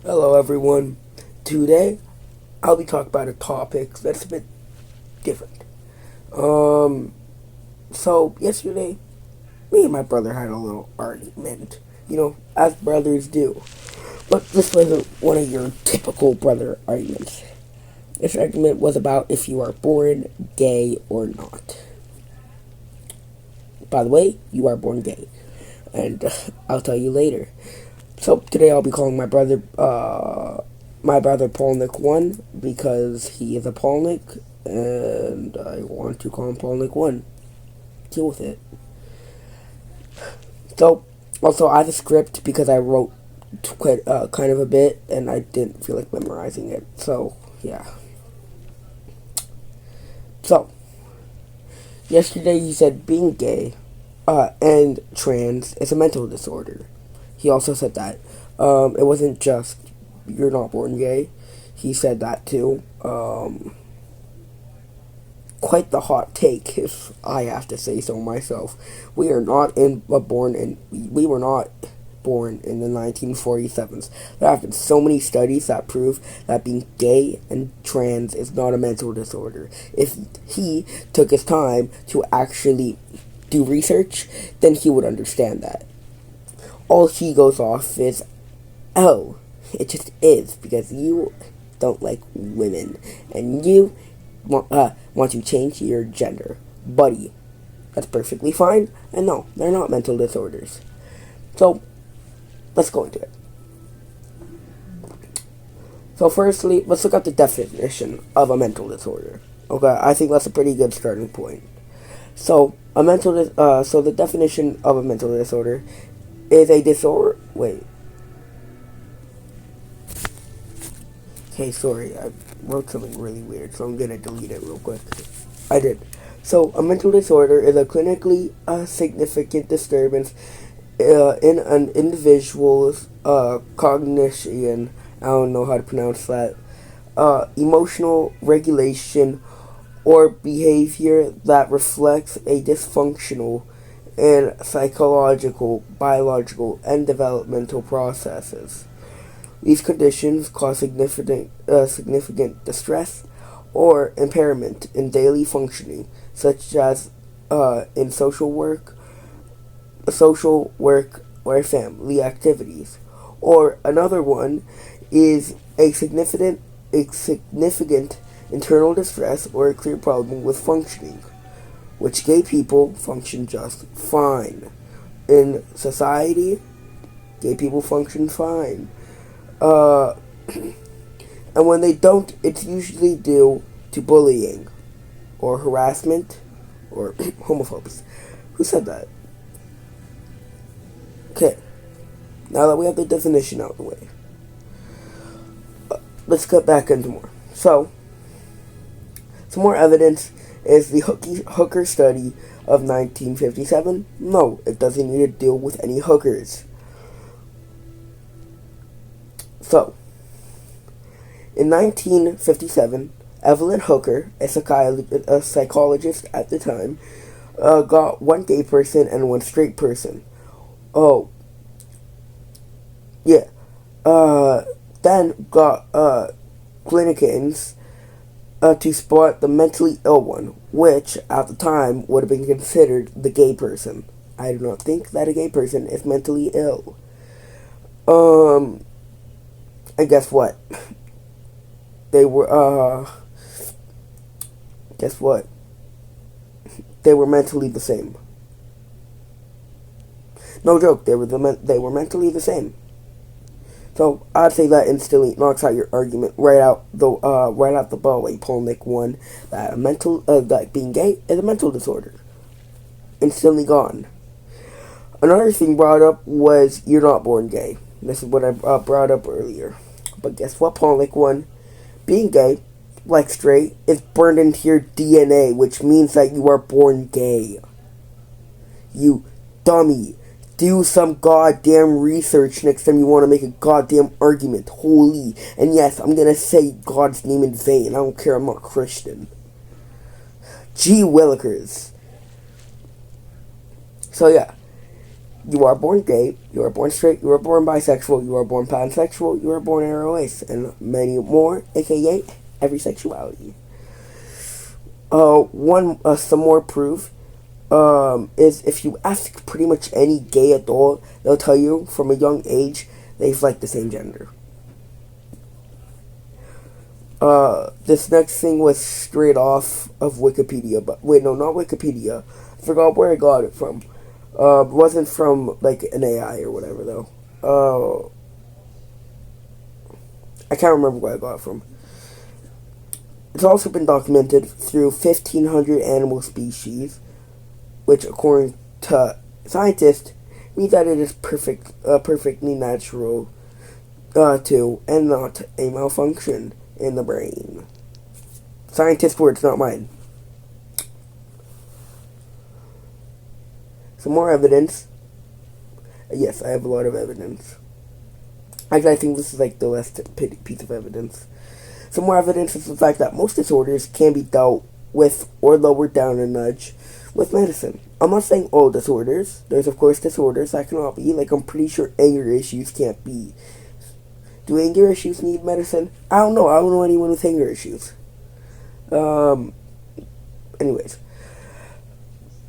Hello everyone. Today I'll be talking about a topic that's a bit different. Um so yesterday me and my brother had a little argument. As brothers do. But this wasn't one of your typical brother arguments. This argument was about if you are born gay or not. By the way, you are born gay. And I'll tell you later. So today I'll be calling my brother Polnick 1 because he is a Polnick and I want to call him Polnick 1. Deal with it. So, also I have a script because I wrote quite kind of a bit and I didn't feel like memorizing it. So, yeah. So, yesterday he said being gay and trans is a mental disorder. He also said that it wasn't just you're not born gay. He said that too. Quite the hot take, if I have to say so myself. We are not we were not born in the 1947s. There have been so many studies that prove that being gay and trans is not a mental disorder. If he took his time to actually do research, then he would understand that. All he goes off is, oh, it just is because you don't like women and you want to change your gender. Buddy, that's perfectly fine. And no, they're not mental disorders. So, let's go into it. So, firstly, let's look at the definition of a mental disorder. Okay, I think that's a pretty good starting point. So, so the definition of a mental disorder is a disorder. Wait. Okay, sorry, I wrote something really weird, so I'm gonna delete it real quick. I did. So, a mental disorder is a clinically significant disturbance in an individual's cognition. I don't know how to pronounce that. Emotional regulation or behavior that reflects a dysfunctional in psychological, biological, and developmental processes. These conditions cause significant distress or impairment in daily functioning, such as in social work, or family activities. Or another one is a significant internal distress or a clear problem with functioning, which gay people function just fine. In society, gay people function fine. Uh, and when they don't, it's usually due to bullying or harassment or homophobes. Who said that? Okay, now that we have the definition out of the way, let's get back into more. So, some more evidence is the hooker study of 1957. No, it doesn't need to deal with any hookers. So, in 1957, Evelyn Hooker, a psychologist at the time, got one gay person and one straight person. Oh, yeah. Then got clinicians to spot the mentally ill one, which at the time would have been considered the gay person. I do not think that a gay person is mentally ill. And guess what? They were, guess what? They were mentally the same. No joke, they were mentally the same. So I'd say that instantly knocks out your argument right out the ballway. Polnick 1 that being gay is a mental disorder. Instantly gone. Another thing brought up was you're not born gay. This is what I brought up earlier. But guess what, Polnick 1? Being gay, like straight, is burned into your DNA, which means that you are born gay. You dummy. Do some goddamn research next time you want to make a goddamn argument. Holy. And yes, I'm gonna say God's name in vain. I don't care, I'm not Christian. Gee Willikers. So yeah. You are born gay, you are born straight, you are born bisexual, you are born pansexual, you are born aroace, and many more, aka every sexuality. Some more proof is if you ask pretty much any gay adult, they'll tell you from a young age they've liked the same gender. This next thing was straight off of Wikipedia, but wait, no, not Wikipedia. I forgot where I got it from. Wasn't from like an AI or whatever though. I can't remember where I got it from. It's also been documented through 1,500 animal species, which, according to scientists, means that it is perfectly natural to, and not a malfunction in the brain. Scientist words, not mine. Some more evidence. Yes, I have a lot of evidence. Actually, I think this is like the last piece of evidence. Some more evidence is the fact that most disorders can be dealt with or lowered down a nudge with medicine. I'm not saying all disorders. There's of course disorders that cannot be. Like, I'm pretty sure anger issues can't be. Do anger issues need medicine? I don't know. I don't know anyone with anger issues. Anyways.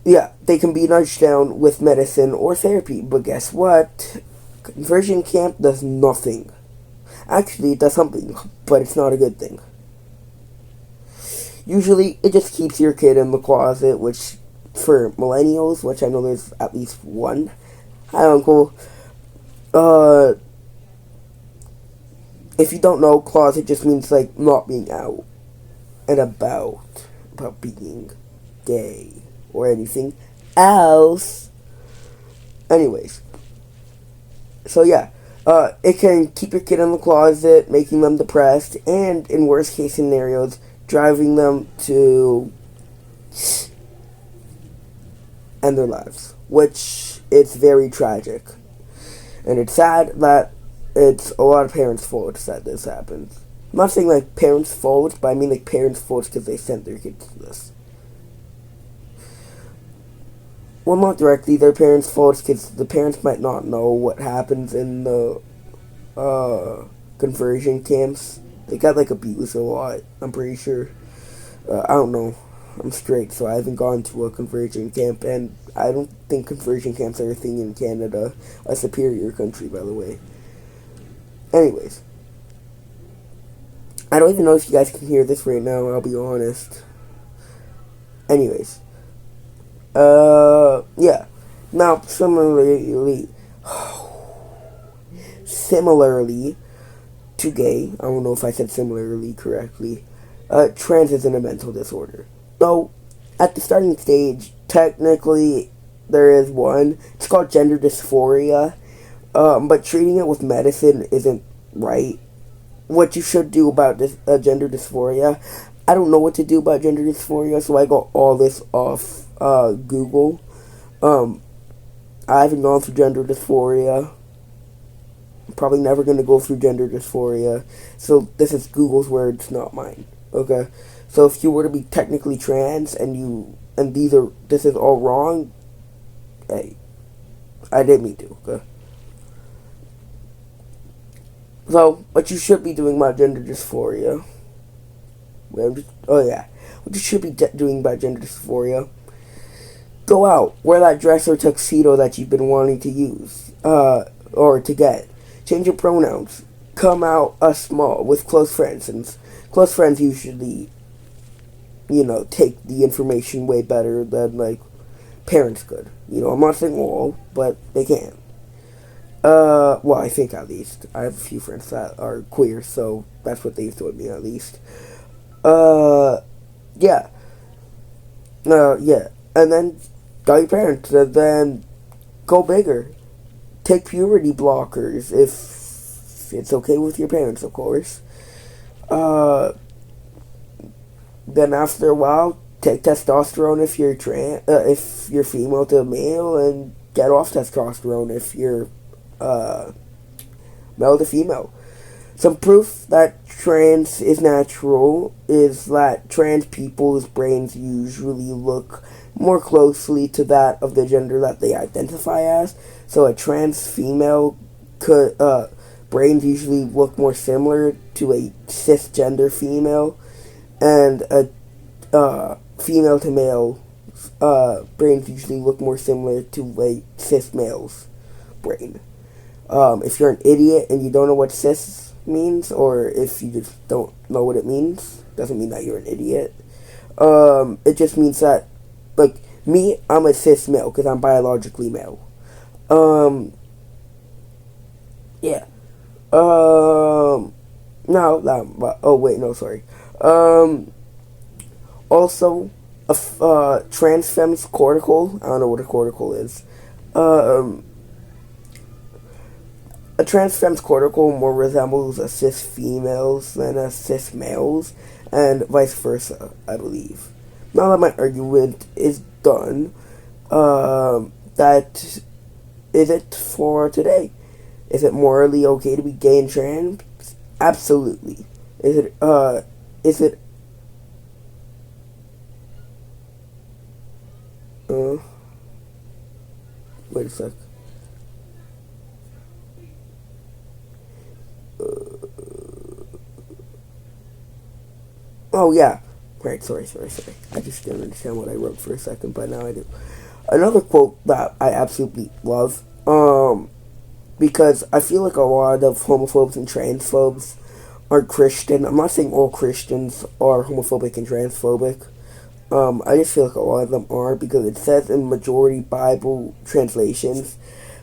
Yeah, they can be nudged down with medicine or therapy. But guess what? Conversion camp does nothing. Actually, it does something, but it's not a good thing. Usually, it just keeps your kid in the closet, which, for millennials, which I know there's at least one. Hi, Uncle. If you don't know, closet just means, like, not being out and about being gay or anything else. Anyways. So, yeah. It can keep your kid in the closet, making them depressed, and in worst case scenarios, driving them to end their lives, which is very tragic. And it's sad that it's a lot of parents' fault that this happens. I'm not saying like parents' fault, but I mean like parents' fault because they sent their kids to this. Well, not directly their parents' fault because the parents might not know what happens in the conversion camps. They got like abused a lot, I'm pretty sure. I don't know. I'm straight, so I haven't gone to a conversion camp, and I don't think conversion camps are a thing in Canada. A superior country, by the way. Anyways. I don't even know if you guys can hear this right now, I'll be honest. Anyways. Yeah. Now, similarly to gay, I don't know if I said similarly correctly, trans isn't a mental disorder. Though, at the starting stage, technically, there is one. It's called gender dysphoria, but treating it with medicine isn't right. What you should do about this, gender dysphoria, I don't know what to do about gender dysphoria, so I got all this off Google. I haven't gone through gender dysphoria. I'm probably never going to go through gender dysphoria. So this is Google's words, not mine. Okay? So if you were to be technically trans and this is all wrong, hey, I didn't mean to, okay? So, what you should be doing about gender dysphoria, what you should be doing about gender dysphoria, go out, wear that dress or tuxedo that you've been wanting to use, or to get. Change your pronouns. Come out small with close friends, and close friends usually, take the information way better than, like, parents could. I'm not saying all, but they can. Well, I think at least. I have a few friends that are queer, so that's what they've told me at least. Yeah. Yeah. And then tell your parents, and then go bigger. Take puberty blockers if it's okay with your parents, of course. Then after a while, take testosterone if you're if you're female to male, and get off testosterone if you're male to female. Some proof that trans is natural is that trans people's brains usually look more closely to that of the gender that they identify as. So a trans female could brains usually look more similar to a cisgender female, and a female to male brains usually look more similar to a cis male's brain. If you're an idiot and you don't know what cis means, or if you just don't know what it means, doesn't mean that you're an idiot. It just means that, like, me, I'm a cis male because I'm biologically male. Yeah. No, that, oh wait, no, sorry. Also, trans fem's cortical, I don't know what a cortical is. A trans fem's cortical more resembles a cis female's than a cis male's, and vice versa, I believe. Now that my argument is done, that is it for today. Is it morally okay to be gay and trans? Absolutely. Is it, wait a sec. Oh, yeah. Right, sorry. I just didn't understand what I wrote for a second, but now I do. Another quote that I absolutely love, because I feel like a lot of homophobes and transphobes are Christian. I'm not saying all Christians are homophobic and transphobic. I just feel like a lot of them are, because it says in majority Bible translations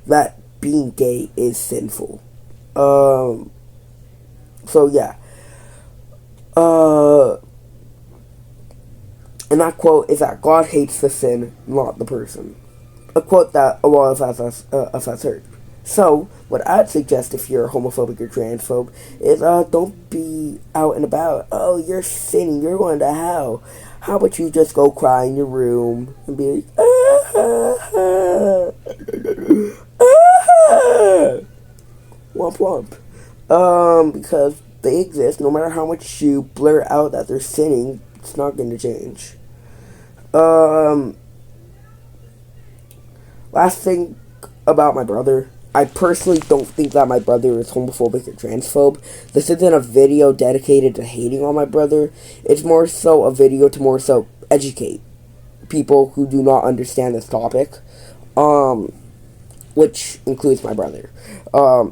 that being gay is sinful. So yeah. And that quote is that God hates the sin, not the person. A quote that a lot of us has heard. So, what I'd suggest if you're a homophobic or transphobe is don't be out and about. Oh, you're sinning, you're going to hell. How about you just go cry in your room and be like, womp womp. Because they exist, no matter how much you blur out that they're sinning, it's not going to change. Last thing about my brother. I personally don't think that my brother is homophobic or transphobe. This isn't a video dedicated to hating on my brother. It's more so a video to more so educate people who do not understand this topic, which includes my brother.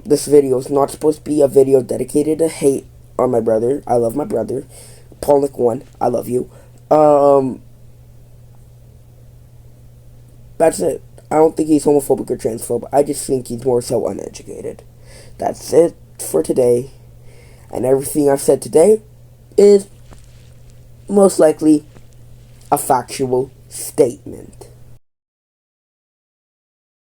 This video is not supposed to be a video dedicated to hate on my brother. I love my brother. Polnick 1, I love you. That's it. I don't think he's homophobic or transphobic. I just think he's more so uneducated. That's it for today. And everything I've said today is most likely a factual statement.